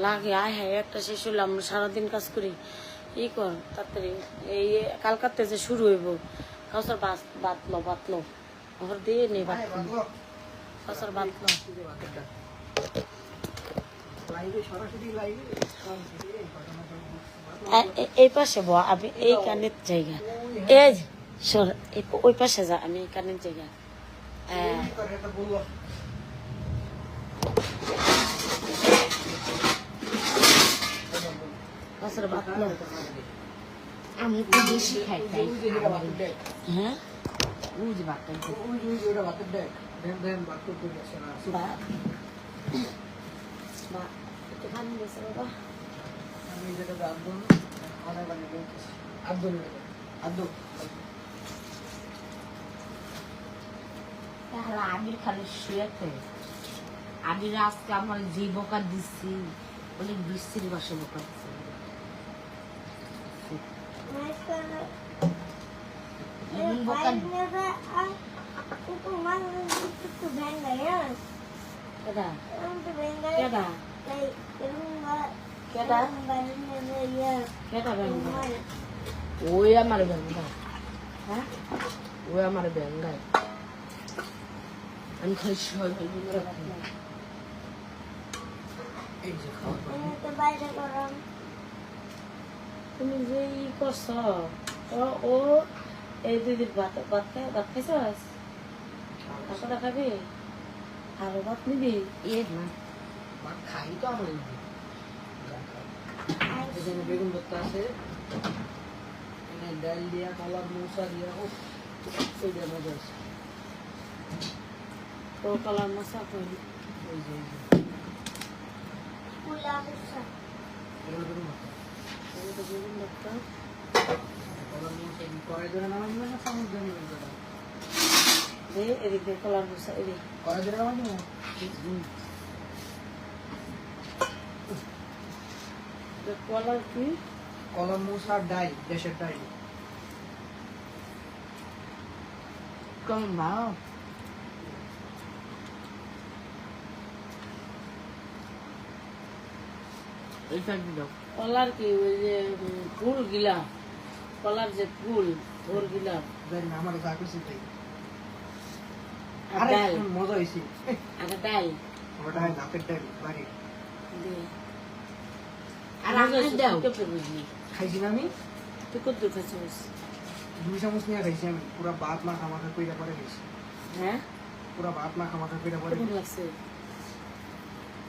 লাগে আয় হ্যাঁ একটা শেষ হইলো আমরা সারাদিন কাজ করি ই কর তাড়াতাড়ি এই কালকাতে যে শুরু হইব কাউসার বাতলো ওর দিয়ে নেই কাউসার বাতলো এই পাশে ব আমি এই কানের জায়গা এই সর ওই পাশে যা আমি এই কানের জায়গা আমি তো বেশি খাই তাই হ্যাঁ বুঝ বাটা একটুখানি গেছে বাবা আমির খালি শুয়েতে আমির আজকে আমার যে বোকা দিচ্ছি অনেক বৃষ্টির বাসে বোকা দিচ্ছি ওই আমার ব্যাঙ্গায় হ্যাঁ ওই আমার ব্যাঙ্গায় আমি খালি তুমি যে ই করছ ও এই 2 দিন ভাত খাইছ আসলে খাবি আরো ভাত নিবি খাই তো আমার বেগুন ভর্তা আছে ডাল দিয়া কলার মশা দিয়া ওইটা মজা আছে ও কলার মশা কই ওই যে বেগুন ভর্তা কলার মশা কড়াই ধরে নামাই দিবে না চামচ ধরে নেবেন দাদা এদিক দিয়ে কলার মশা এদিক কড়াই ধরে নামাই দিবে কলার কি কলার মশার ডাই দেশের ডাই কেমন ভালো কলার কি ওই যে ফুল গিলা কলার যে ফুল ওর গিলা জানি না আমার যা কিছু তাই আর ডাল মজা হয়েছে আর ডাল ওটা নাকের ডাল বাড়ি আর আমি দাও খাইছি না আমি তুই কত খাইছিস 2 চামচ নিয়ে খাইছি আমি পুরা ভাত না খামাখা কইরা পরে খাইছি হ্যাঁ পুরা ভাত না খামাখা কইরা পরে কেমন লাগছে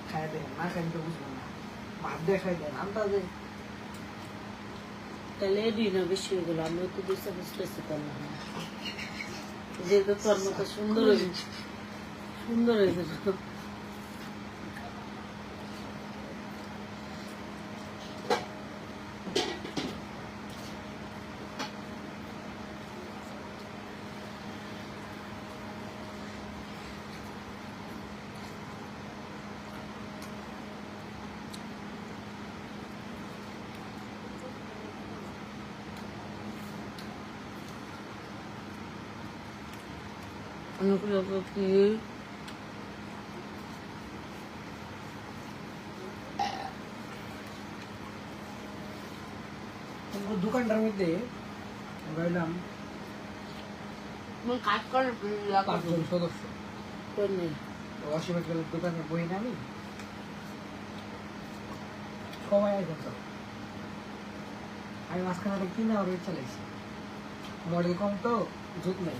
খাই দেন না খাইলে তো বুঝবো না ভাত দিয়ে খাই দেন আন্দাজে তাহলে এদিন না বেশি হয়ে গেল আমি তো 2 চামচ বেশি করলাম যেহেতু তোর মতো সুন্দর হয়ে গেল কি দোকানটার মধ্যে গেলাম কাজ করে 5 জন সদস্য কোন নেই অসীমের দোকানে বই নামি সবাই একদম আমি মাঝখানে কিনে আর চালাইছি মডেল কম তো জুত নেই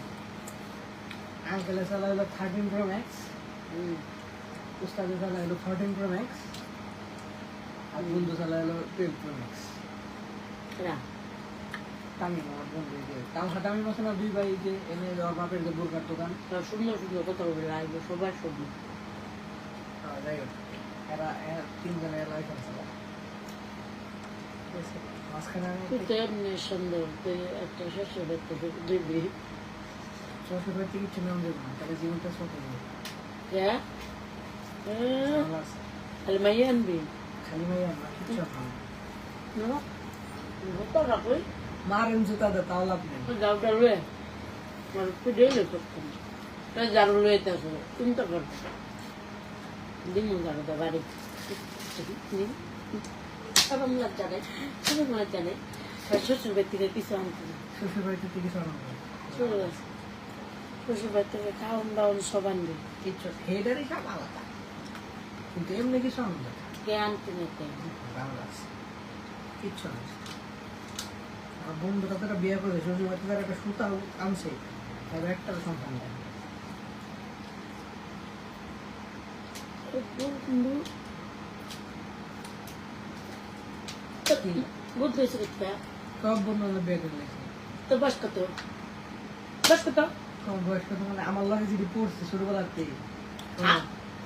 আঙ্কেলে চালা হলো 13 Pro Max উস্তাদে চালা হলো 14 Pro Max আর বন্ধু চালা হলো 12 Pro Max তামি আমার বন্ধু তাও হাটামি মশলা 2 ভাই যে এনে ওর বাপের যে বুরকার দোকান সুন্দর সুন্দর কথা বলে আসবে সবাই সুন্দর যাই হোক এরা 3 জনের লাইফ আছে মাঝখানে তুই তো এমনি সুন্দর তুই একটা শ্বশুর দেখতে দিবি শ্বশুর বাড়িতে কিছু নাম দেবো না তাহলে জীবনটা ছোট হবে খালি মাইয়া আনবি খালি ভাই আমরা কিছু খাবো না হতো না কই মারেন জুতা দে তাও লাভ নেই যাওটা লুয়ে আমার পিঠে করতাম তাই জারু লুয়েতে আসো চিন্তা কর দিন গাড়িতে বাড়ি সবার লজ্জা নেই সবার লজ্জা নেই শ্বশুর বাড়ি থেকে কিছু আনতে না শ্বশুর বাড়িতে থেকে সরানো চলে গেছে শ্বশুর বাড়ি থেকে খাওয়ান দাওয়ান সব আনবে কিচ্ছু হেডারই সব আলাদা কিন্তু এমনি কিছু আনবে কে আনতে নিতে বাংলা কিচ্ছু না আর বন্ধু তাদের বিয়ে করে শ্বশুর বাড়িতে তারা একটা সুতা আনছে তবে একটা সন্তান নেই বন্ধু বুদ্ধ হয়েছে কোথা সব বন্ধু বিয়ে করে লেগেছে তো বয়স কত বয়স কত কম বয়স কত মানে আমার লগে যদি পড়ছে ছোটবেলাতে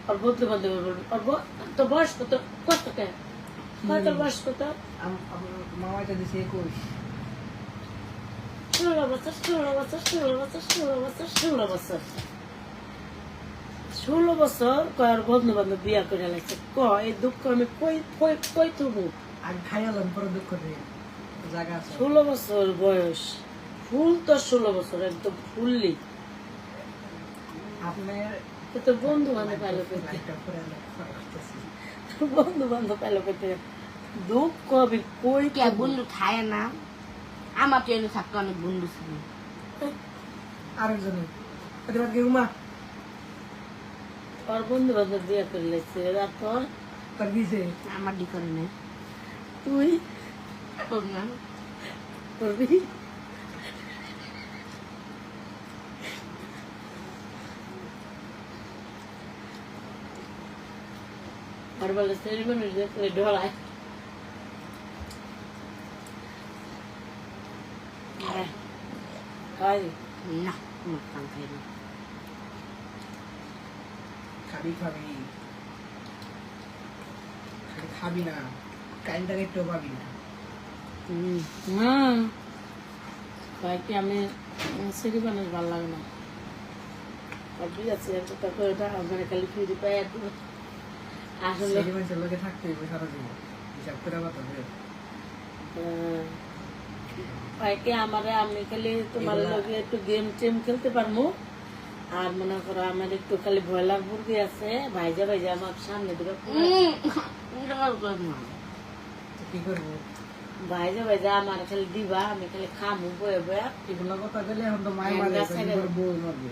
আর বন্ধু বান্ধব তো বয়স কত কত কে কত বয়স কত আমার মামাটা দিছে 21 16 বছর 16 বছর 16 বছর 16 বছর 16 বছর 16 বছর কয়ার বন্ধু বান্ধব বিয়া করে লাগছে এই দুঃখ আমি কই কই কই থবো আর খাইলাম পরে দুঃখ দিয়ে জায়গা আছে 16 বছর বয়স ফুল তো 16 বছর একদম ফুললি আপনার তো বন্ধু বান্ধব পাইলো পেতে একটা পরে আসতেছি বন্ধু বান্ধব পাইলো পেতে দুঃখ আমি কই কে বন্ধু খায় না আমার ট্রেনে থাকতে অনেক বন্ধু ছিল আরেকজনের প্রতিবাদ কি উমা আর বন্ধু বান্ধব বিয়া করে লাগছে তারপর তার দিছে আমার ডি করে নেই তুই তোর না করবি আর বলে সেরিমনি দেখলে ডরায় খাই না আমার কান খাই না খাবি খাবি খালি খাবি না কাইন্ডার একটু পাবি না কয়েকটি আমি সেরিমনি ভালো লাগে না আর ঠিক আছে তারপর ওটা আমার খালি ফিরে পাই একদম আসলে সেরিমানসের লোকে থাকতে হইবে সারা জীবন হিসাব করে কথা বলে কয়েকটি আমারে আমি খালি তোমার লগে একটু গেম টেম খেলতে পারবো আর মনে করো আমার একটু খালি ব্রয়লার মুরগি আছে ভাইজা ভাইজা আমার সামনে দিকে কি করবো ভাইজা ভাইজা আমার খালি দিবা আমি খালি খামু বয়ে বয়ে এগুলো কথা গেলে এখন তো মায়ের মারে বউ মারবে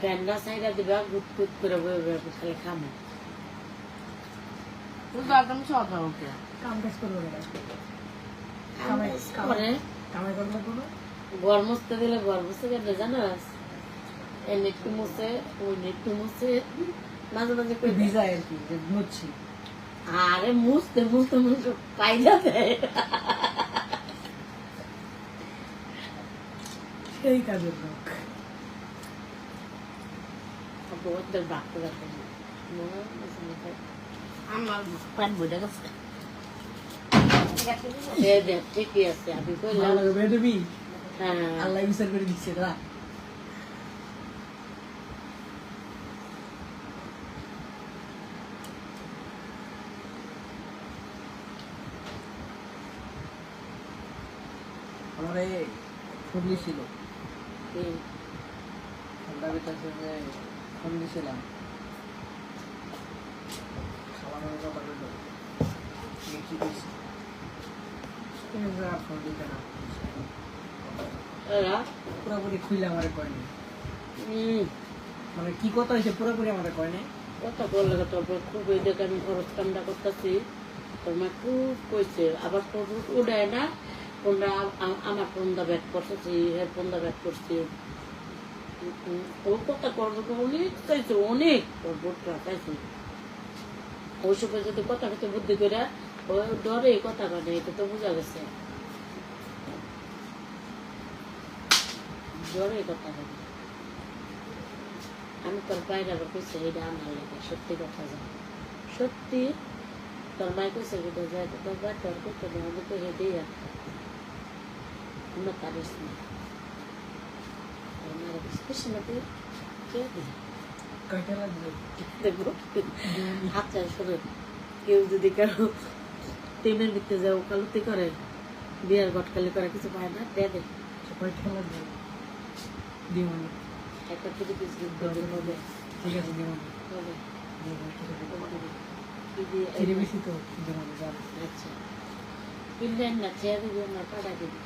ফ্যানটা সাইডা দিবা গুট গুট করে বয়ে বয়ে আমি খালি খামু তুই একদম সদা ওকে কাম কাজ করবো না করে কামাই করবো কোনো ঘর মুছতে দিলে ঘর মুছতে গেলে জানাস এই নেটটু মুছে ওই নেটটু মুছে মাঝে মাঝে কই ভিজা আর কি যে মুচ্ছি আরে মুছতে মুছতে মুছতে পাইজা দেয় সেই কাজের লোক ওদের বাক্য রাখে আমার প্যান্ট বইটা গেছে ঠিকই আছে আমি কইলাম ভালো করে বেদবি হ্যাঁ আল্লাহ বিচার করে দিচ্ছে না আমার ফোন দিয়েছিল ঠান্ডা বেতাছে যে ফোন দিয়েছিলাম খাওয়ানোর কথা বললো কি দিয়েছি ফোন দিতে না এরা পুরোপুরি খুললে আমার কয়নি হুম মানে কি কথা হয়েছে পুরোপুরি আমার কয়নি কথা বললে তারপর খুব এই দেখে আমি খরচ ঠান্ডা করতেছি তোর মা খুব কইছে আবার তোর উঠায় না কোনটা আমার পন্দা ব্যাগ করতেছি এর পন্দা ব্যাগ করছি ও কথা করবো অনেক চাইছে অনেক তোর বোটটা চাইছে ওই সময় যদি কথা কথা বুদ্ধি করে ও ডরে কথা কাটে এটা তো বোঝা গেছে ডরে কথা কাটে আমি তোর বাইরে আবার কইছে এটা আমার লেগে সত্যি কথা জানি সত্যি তোর মাই কইছে এটা যায় তোর বাই তোর করতে দেয় আমি তো হেঁটে আমরা পারিস না আমার স্পেশালিটি কে দিই কয়টা লাগবে দেখবো আচ্ছা শোনো কেউ যদি কারো টেনের দিতে যায় ওকালতি করে বিয়ার গটকালি করে কিছু পায় না দে দে কয়টা লাগবে দিও একটা 3 পিস হবে ঠিক আছে দিও হবে কি দিয়ে চিনি বেশি তো যেমন জাল। আচ্ছা পিলেন না ছেড়ে দিবি না পাটা দিবি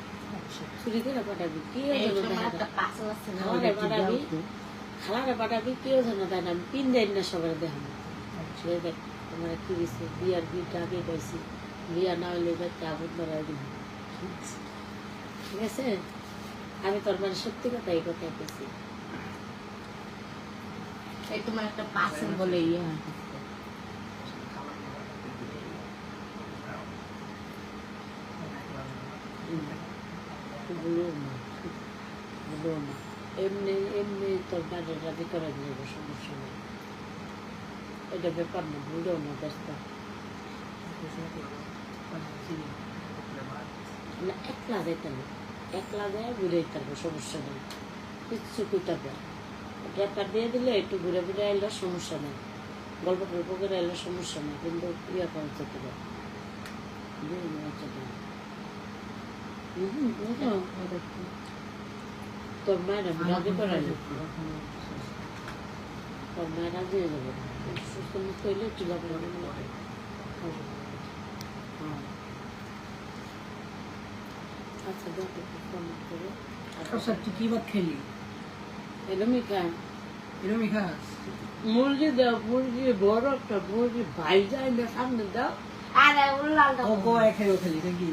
চুরি করে পাঠাবি কি এই ওজন সময় দেখা একটা পাঁচল আছে না, খালারে ওটা একটু দাও পাঠাবি তো। খালারে পাঠাবি কি ওজন তাই না আমি পিন দেন না সবার দেখাবো ছেড়ে দেখ তোমার কি দিছে বিয়ার বিটা আগে পাইছি বিয়া না হইলে যাতে আবুদ বাড়াই দিব ঠিক আছে আমি তোর মানে সত্যি কথা এই কথাই পেয়েছি এই তোমার একটা পাঁচল বলে ইয়ে হয়। বলুন না বলুন না এমনি এমনি তোর বাইরে রাজি করে দেবো সমস্যা নেই এটা ব্যাপার না বুঝেও না ব্যস্ত না একলা যেতে না একলা যায় ঘুরে থাকবো সমস্যা নেই কিচ্ছু কুইটা পায় ব্যাপার দিয়ে দিলে একটু ঘুরে ঘুরে এলো সমস্যা নেই গল্প টল্প করে এলো সমস্যা নেই কিন্তু ইয়ে করা যেতে পারে তোর মায়ের আমি রাজি করাই তোর মায়ের রাজি হয়ে যাবে সুস্থ মুক্ত হইলে একটু যাবো আচ্ছা দেখো ফোন করে আচ্ছা তুই কি ভাত খেলি? এরমই খায় এরমই খাস? মুরগি দাও মুরগি বড় একটা মুরগি ভাই যায় না সামনে দাও আরে উল্লালটা ও কো একেও খেলি নাকি?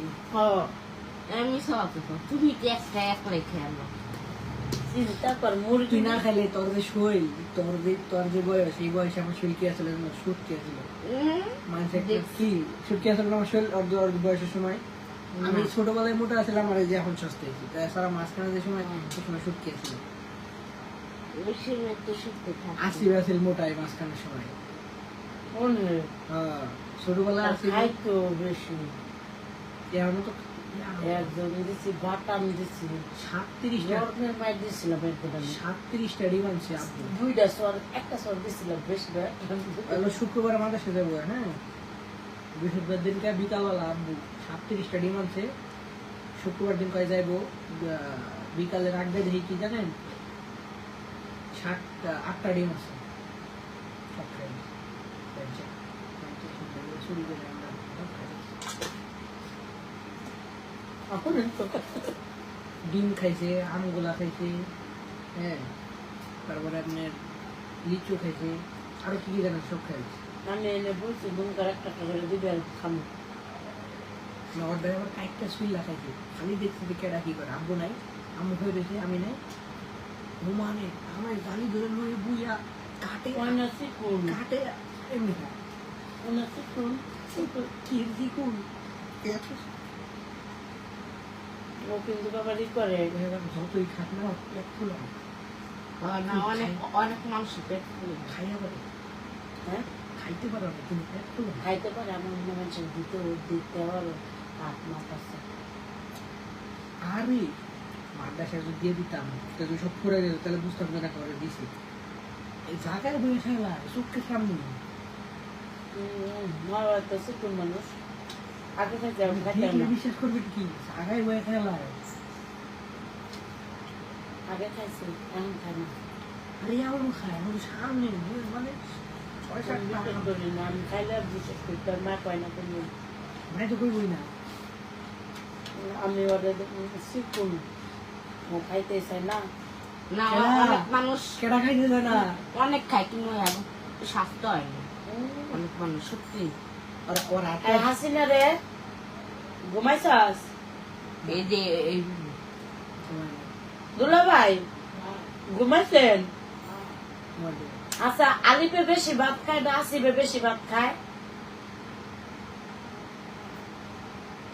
আমি সব তুমি তো একটা একলাই খেলো। চিন্তা কর মুরগি তুই না খেলে তোর যে শৈল, তোর যে বয়স, এই বয়সে আমার শৈল কি আসলে সুট কি আসছিল? মানুষ একটা কি সুট কি আসলে আমার শৈল ওর বয়সের সময়? আমি ছোটবেলায় মোটা ছিলাম আর এই যে এখন সস্তা হয়েছি। তাছাড়া মাঝখানে যে সময় সে সময় সুট কি আসছিল? আশি আসিল মোটাই মাঝখানের সময়। হ্যাঁ, ছোটবেলায় আসিল খাইতো বেশি এখনো তো একজন দিচ্ছি বাটাম দিচ্ছি 37টা গরমের মাই দিয়েছিলাম একদিন আমি 37টা ডিম আনছে আব্বু। দুইটা সর একটা সর দিয়েছিলাম বেশি না এগুলো শুক্রবার মাদ্রাসা যাবো, হ্যাঁ বৃহস্পতিবার দিনকে বিকালবেলা আব্বু 37টা ডিম আনছে। শুক্রবার দিন কয় যাইবো বিকালে রাখবে দেখি কি জানেন 8টা ডিম আছে সব খাই চুরি করে আমরা সব খাই। ডিম খাইছে, আমগুলা খাইছে, হ্যাঁ তারপরে আপনার লিচু খাইছে, আরো কি কি জানেন সব খাইছে। আমি এনে বলছি বুনকার একটা করে দিবে আর খামো আমার ড্রাইভার কাইটটা শুইলা খাইছে, খালি দেখছি যে কেডা কি করে। আব্বু নাই, আম্মু হয়ে রয়েছে, আমি নাই। ঘুমানে আমার গালি ধরে লয়ে বুইয়া কাটে কয়না শিখুন কাটে এমনি খায়। কয়না শিখুন কি কোন ও কিন্তু বাবারই করে যতই খাট না পেট ফুলা না অনেক অনেক মানুষ পেট ফুলে খাইয়া পারে, হ্যাঁ খাইতে পারে না কিন্তু পেট ফুলা। খাইতে পারে আমার মনে মানুষের দিতে হবে হাত মাপ আছে আরে মাদ্রাসা যদি দিয়ে দিতাম তাহলে সব করে যেত, তাহলে বুঝতাম না করে দিছি। এই জায়গায় বয়ে খেলা চোখকে সামনে মা তো শিখুন মানুষ আগে খাইতে আমি খাইতাম দেখলে না বিশ্বাস করবে কি জায়গায় বয়ে খেলা। আগে খাইছি এখন খাই না আরে আমার খায় আমার সামনে মানে 6-7 বিশ্বাস করি না আমি খাইলে আর বিশ্বাস করি তোর মা কয় না তুমি ভাই তো কইবই না। আমি ওদের শিখুন ও খাইতে চাই না না খেলা। অনেক মানুষ কেডা খাইতে যায় না অনেক খায় কিন্তু এখন স্বাস্থ্য হয় না। অনেক মানুষ সত্যি ওর হাতে এই হাসিনা রে ঘুমাইছাস এই যে এই দুলা ভাই ঘুমাইছেন মধ্যে আচ্ছা আলিপে বেশি ভাত খায় না আসিবে বেশি ভাত খায়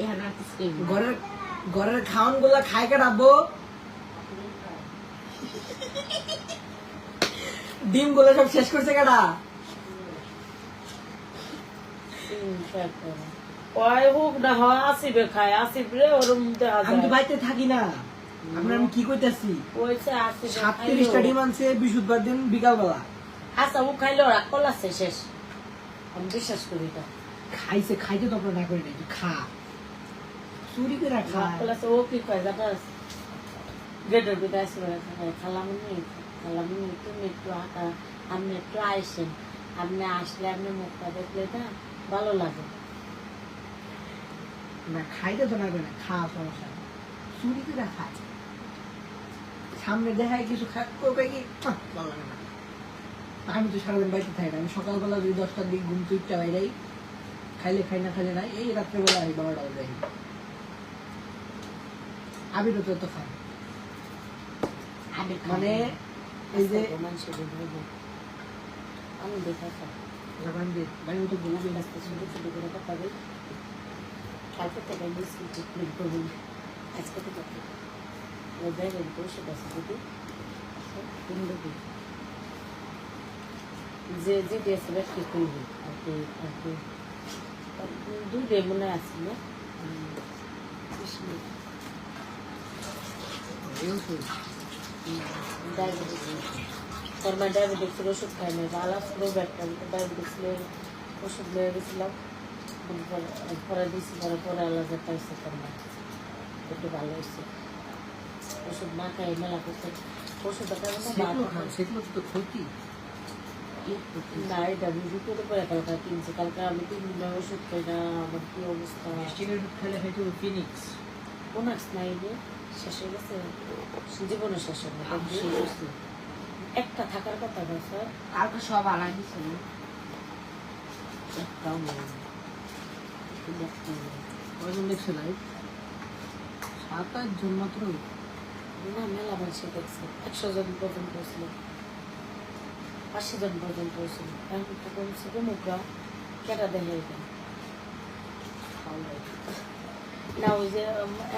এখানে আর কিছু কইবো না। ঘরের খাওয়ান গুলা খায় কে রাখবো, ডিম গুলো সব শেষ করছে কেডা? ওই হোক না হয় আসিবে খায় আসিবে ওরম দেখা আমি তো যায় বাড়িতে থাকি না, আপনার আমি কি কইতাছি ওইছে আসিবে 37টা ডিম আনছে বৃহস্পতিবার দিন বিকাল বেলা। আচ্ছা ও খাইলে ওরা কলাছে শেষ আমি বিশ্বাস করি এটা খাইছে, খাইতে তো আপনার না করি নাই, খা চুরি করে খা। কলাছে ও কি কয় জানাস গেটের ভিতরে আসবে খালামুনি তুমি একটু হাঁটা আপনি একটু আইসেন আপনি আসলে আপনি মুখটা দেখলে না ভালো লাগে। না খাইতে তো লাগবে না, খাওয়া সমস্যা নেই। চুরি করে খায়, সামনে দেখায় কিছু করবে কি ভালো লাগে না। আমি তো সারাদিন বাড়িতে থাকি না, আমি সকালবেলা যদি 10টার দিক ঘুম চুপটা বাইরাই, খাইলে খাই না খাইলে নাই, এই রাত্রেবেলা আমি 12টা বাজে। আবিরও তো খায় আবির মানে এই যে মানুষের আমি দেখা খাই বাড়ি তো বলবে আজকে ছোটো ছোটো করে কথা বলি, কালকে থেকে বিস্কুট করবো, আজকে থেকে দেখবেন ওষুধ আছে যদি কিনবে যে যে দিয়েছে কি করবে আর কি আর কি দুধে মনে আছে না ডায়াবেটিস তোর মা ডায়াবেটিক্সের ওষুধ খাই না আলাস রোগ একটা ডায়াবেটিক্স ওষুধ লয়ে গেছিলাম পরে দিয়েছি পরে আলাদা পাইছে তোর মা একটু ভালো হয়েছে ওষুধ না খাই মেলা করছে ওষুধ সেগুলো তো ক্ষতি না এটা আমি দুপুরে পরে কালকে কিনছি কালকে আমি 3 দিন ওষুধ খাই না আমার কি অবস্থা খেলে হয়তো ফিনিক্স কোনাক্স নাই যে শেষ হয়ে গেছে জীবনে শেষ হয়ে গেছে একটা থাকার কথা না স্যার কালকে সব আলাই দিছে না একটাও নেই কয়জন দেখছে লাইভ? 7-8 জন মাত্র। না মেলা মানুষ দেখছে 100 জন পর্যন্ত হয়েছিল 80 জন পর্যন্ত হয়েছিল এখন তো বলছে যে মুখরা কেটা দেখে এটা না ওই যে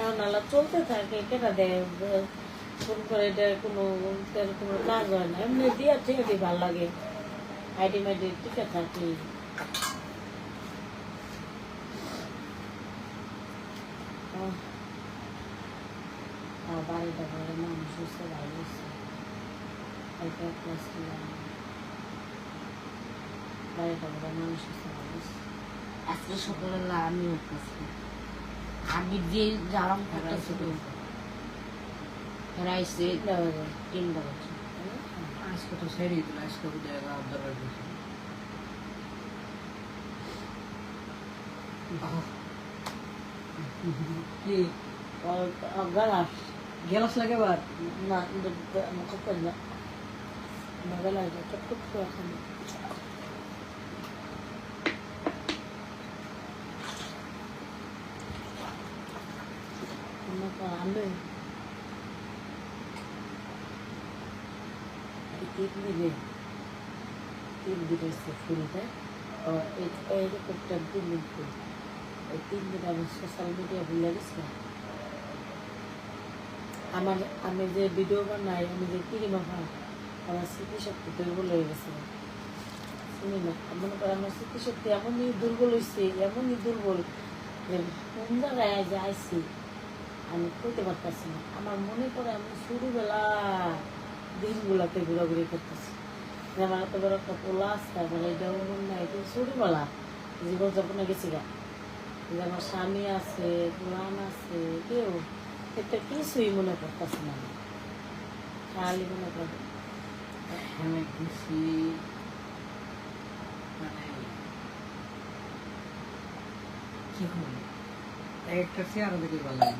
এখন আল্লাহ চলতে থাকে কেটা দেয় ফোন করে এটা কোনো কাজ হয় না এমনি দিয়ে ঠিক আছে ভালো লাগে আইডি মাইডি টিকে থাকি বাড়িটা ঘরে মানুষ হচ্ছে ভালো হচ্ছে বাড়িটা ঘরে মানুষ হচ্ছে ভালো হচ্ছে আজকে সকালবেলা আমি উঠতেছি আমি যে জারাম করতেছিল রাইসে 3টা বাজে আজকে তো সেরে দিল, আজকে বুঝে দরকার করছে। কি গালাস গ্যালাস লাগে আবার? না মুখ করি না গালাস চটপট করে খানি আনবে 3 দিন এসছে ফুলটা এইরকমটা 3 দিন ফুল এই 3 দিন আমি সোশ্যাল মিডিয়া ভুলে গেছি আমার আমি যে ভিডিও বানাই আমি যে ক্রিম মাখাই আমার স্মৃতিশক্তি দুর্বল হয়ে গেছে শুনি না মনে করে আমার স্মৃতিশক্তি এমনই দুর্বল হয়েছে এমনই দুর্বল যে কোন জায়গায় যে আইসি আমি করতে পারতেছি না আমার মনে করে আমি ছোটবেলা দিনগুলাতে ঘোরাঘুরি করতেছি আমার এত বড় একটা পোলা আসছে আমার এটা মনে নাই এটা ছোটবেলা জীবনযাপনে গেছি গা যে আমার স্বামী আছে পুরাণ আছে কেউ এটা কিছুই মনে করতেছে না খালি মনে করে আমি গেছি মানে কি হবে একটা চেয়ার দেখে ভালো লাগে।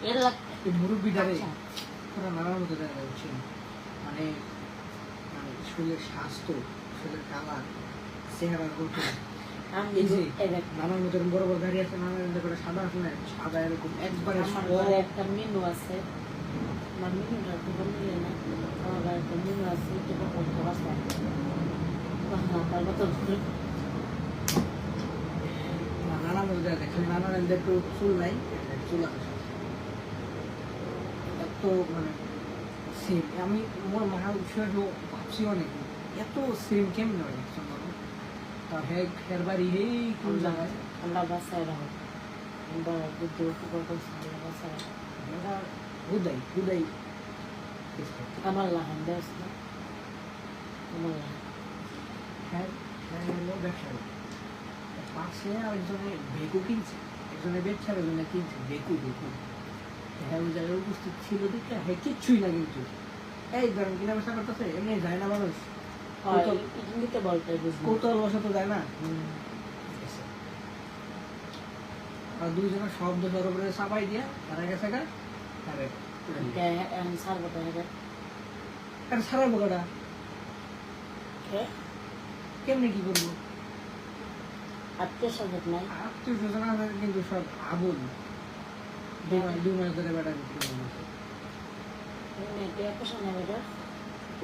এর লাগ এই মুরব্বিটারে ওরা নানার মতো দেখা যাচ্ছে মানে মানে শরীরের স্বাস্থ্য, শরীরের কালার, চেহারার গঠন, আমি এই যে এই দেখ নানার মতো এরকম বড় বড় গাড়ি আছে, নানার মতো করে সাদা আছে না, সাদা এরকম একবারে আমার সব। ঘরে একটা মেনু আছে আমার মেনুটা তো বললে না আমার ঘরে একটা মেনু আছে এটা করতে পারছে তার মতো নানার মতো দেখা দেখছে, নানার একটু চুল নাই, চুল আছে এত মানে সেম। আমি মোর মারা বিষয় ভাবছি অনেক এত সেম কেমন হয় একজন মানুষ, তার হের বাড়ি এই কোন জায়গায় ঠান্ডা বাসায় রাখো আমরা বুদ্ধি উপকার করছি বাসায় এরা হুদাই হুদাই আমার লাহান দেশ না আমার লাহান হ্যাঁ হ্যাঁ হলো ব্যবসা করে। পাশে আরেকজনে বেকু কিনছে, একজনে ব্যবসা একজনে কিনছে বেকু বেকু। হ্যাঁ ওই জায়গায় উপস্থিত ছিল দেখে হ্যাঁ কিচ্ছুই না কিন্তু এই ধরেন কিনা ব্যবসা করতেছে এমনি যায় না মানুষ হয় নিতে বলটাই বুঝলি কৌতূহল বসত যায় না। আর দুইজনের শব্দ সর উপরে চাপাই দিয়া তারা গেছে গা তারে সারবটা হবে আর সারা বোকাটা কেমনি কি করবো? আত্মীয় স্বজন নাই আত্মীয় স্বজন আছে কিন্তু সব আবুল। 2 মাস ধরে বেটা বিক্রি করে দিয়েছে। পোষা নেবে এটা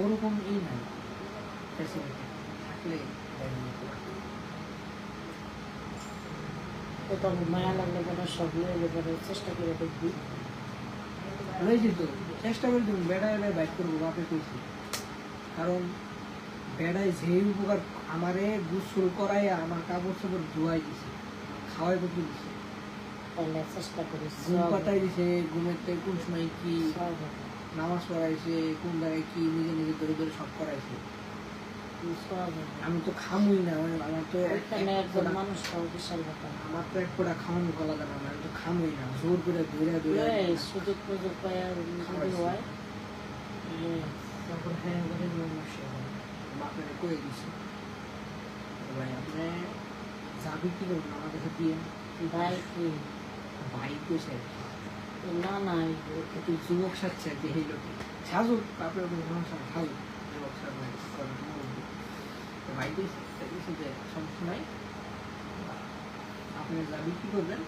ওরকম নাই ফ্যাসিলিটি থাকলে কোথাও মায়া লাগলে পরে সব নিয়ে পরে চেষ্টা করে দেখবি রয়ে যেত চেষ্টা করে তুমি বেড়া এলে বাইক করবো বাপে কইছি। কারণ বেড়ায় যেই উপকার আমারে গোসল করাই আমার কাপড় চাপড় ধোয়াই দিছে, খাওয়াই পর্যন্ত দিছে, তাহলে চেষ্টা করিস ঘুম পাতাই দিছে, ঘুমের থেকে কোন সময় কি নামাজ পড়াইছে, কোন জায়গায় কি নিজে নিজে ধরে ধরে সব করাইছে। আমি তো খামুই না, আমার তো একজন মানুষ পাওয়া বিশাল ব্যাপার আমার তো এক ফোঁটা খাওয়ানো গলা দেয় না, আমি তো খামুই না, জোর করে ধরে ধরে সুযোগ সুযোগ পায় যদি হয় তারপর হ্যাঁ করে বাপের কয়ে দিছে ভাই আপনি যাবি কি করবেন আমার কাছে দিয়ে ভাই কি ভাই কইছে না না একটু যুবক সাজছে আর কি, এই লোকে সাজুক বাপের সমস্যা সাজুক যুবক সাজ ভাই কইছে যে সমস্যা নাই, আপনি যাবি কি করবেন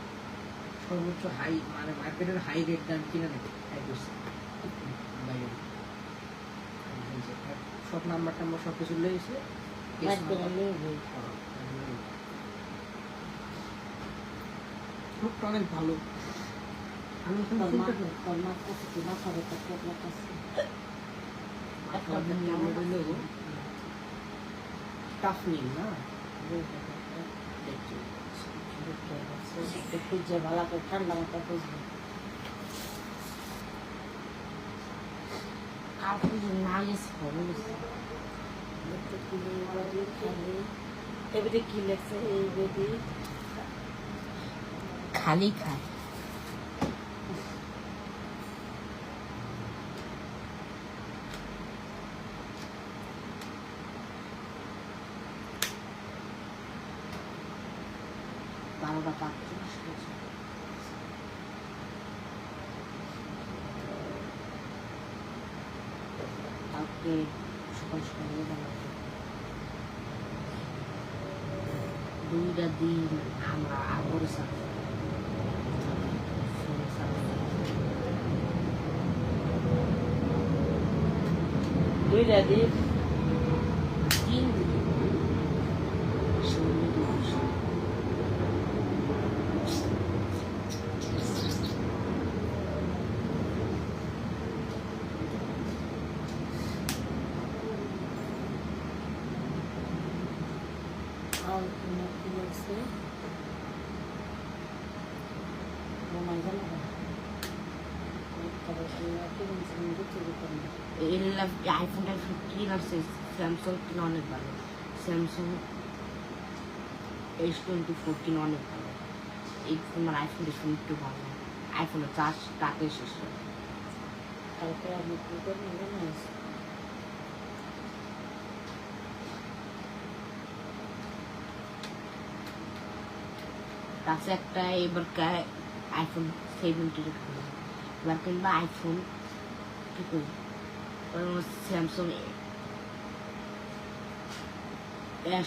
সর্বোচ্চ হাই মানে মার্কেটের হাই রেট দাম কিনে নেবেন বাইরে সব নাম্বার টাম্বার সব কিছু লেগেছে লোকটা অনেক ভালো। আমি টাফ নিন না খুঁজছে ভালো করে ঠান্ডা মাথা খুঁজবে আর কিছু না গেছে খবর এবারে কি লেগছে এই বেদি খালি খায় বারোটা পাত্র কাউকে সকাল সকাল দুইটা দিন আমরা আগর সাথে দুইটা দিন তিন দিন আইফোন টাইফোন কিনে আসছে, স্যামসাং কিনে অনেক ভালো, স্যামসাং S24 কিনে অনেক ভালো। এই ফোন আর আইফোন টেফোন একটু ভালো, আইফোনের চার্জ টাকে শেষ হয়। কালকে আমি কি করে নেবেন কাছে একটা এবার আইফোন 17 এবার কিনবা আইফোন কি করি স্যামসাং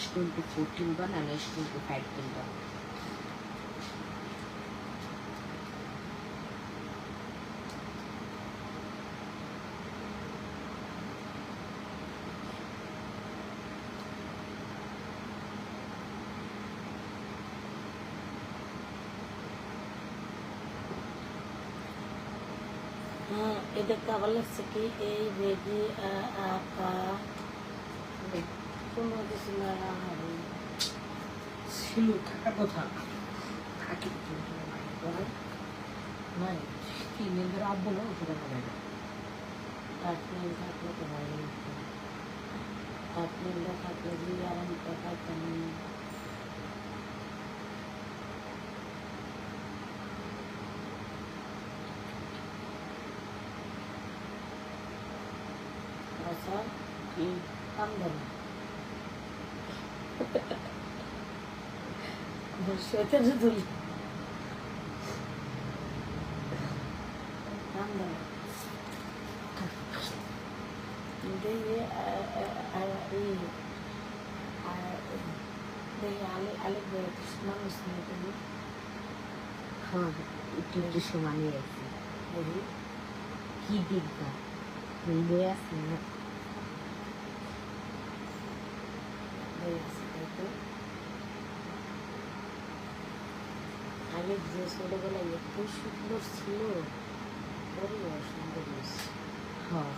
S24 কিনবা না S25 কিনবা। এদের আবার লাগছে কি এই বেদি আপা কোনো কিছু না ছিল থাকার কথা থাকি নাই কি নিজের আব্বু না সেটা মনে হয় থাকলে তো ভালো আপনার থাকলে যদি আরাম পাইতাম আচ্ছা কি কাম ধরে সেটা তুলি কাম ধরে মানুষ নিয়ে তুমি হ্যাঁ একটু একটু সমানই আছে বলি কি দেখবা হইলে আছে না আগে যে ছোটবেলায় এত সুন্দর ছিল বড় অসুন্দর হ্যাঁ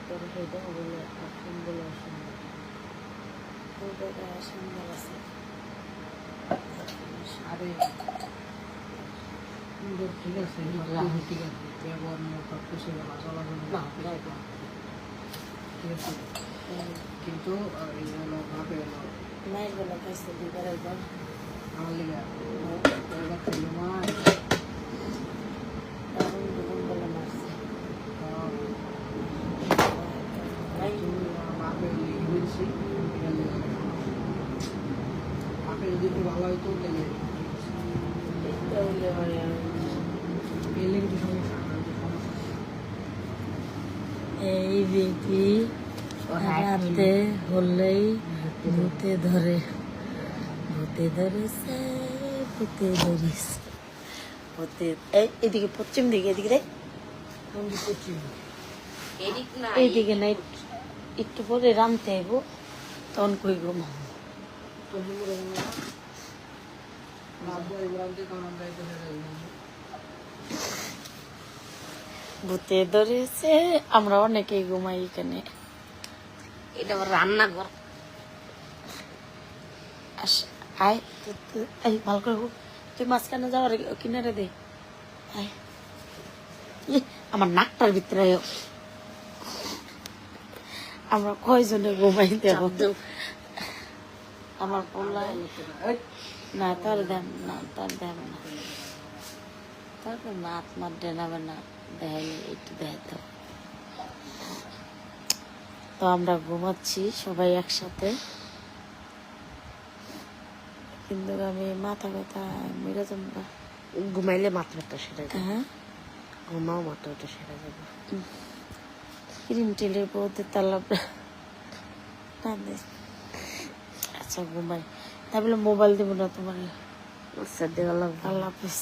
তোর হেডেও বলে এখন বলে অসুন্দর তোর সুন্দর আছে আরে সুন্দর ঠিক আছে ঠিক আছে ব্যবহার নিয়ে সব কিছু চলাচল ঠিক আছে কিন্তু এই হলো ভাবে হলো মায়ের বেলা খাইছে দুবার একবার আমার লেগে এবার খাইলো মাছ তখন দুজন বলে মারছে বাপে লেগে হয়েছি বাপে যদি একটু ভালো হয়তো লেগে এলে কিছু সমস্যা না এই বেবি রাতে হলেই ভূতে ধরে ভূতে ধরেছে ভূতে ধরেছে ভূতে এইদিকে পশ্চিম দিকে এদিকে রে আমি করছি এদিক না এইদিকে না একটু পরে রামতে আইব তখন কই গো মা তুমি করে না বাবু ইমরান কে কারণ আমরা এটা ভূতে ধরেছে আমরা অনেকেই ঘুমাই এখানে এটা আবার রান্নাঘর আয় এই ভালো করে হোক তুই মাঝখানে যাওয়ার কিনারে দে আয় আমার নাকটার ভিতরে আমরা কয়জনে ঘুমাই দেব আমার পোলায় না তোর দেন না তোর দেন না তোর না আত্মার ডেনাবে না দেয় একটু দেয় তো আমরা ঘুমাচ্ছি সবাই একসাথে কিন্তু আমি মাথা ব্যথা মেরে যাবো না ঘুমাইলে মাত্রাটা সেরে যাবে হ্যাঁ ঘুমাও মাত্রাটা সেরে যাবে ক্রিম টেলের পথে তালাব আচ্ছা ঘুমাই তাই বলে মোবাইল দেবো না তোমার আচ্ছা দেওয়া লাগবে আল্লাহ হাফিজ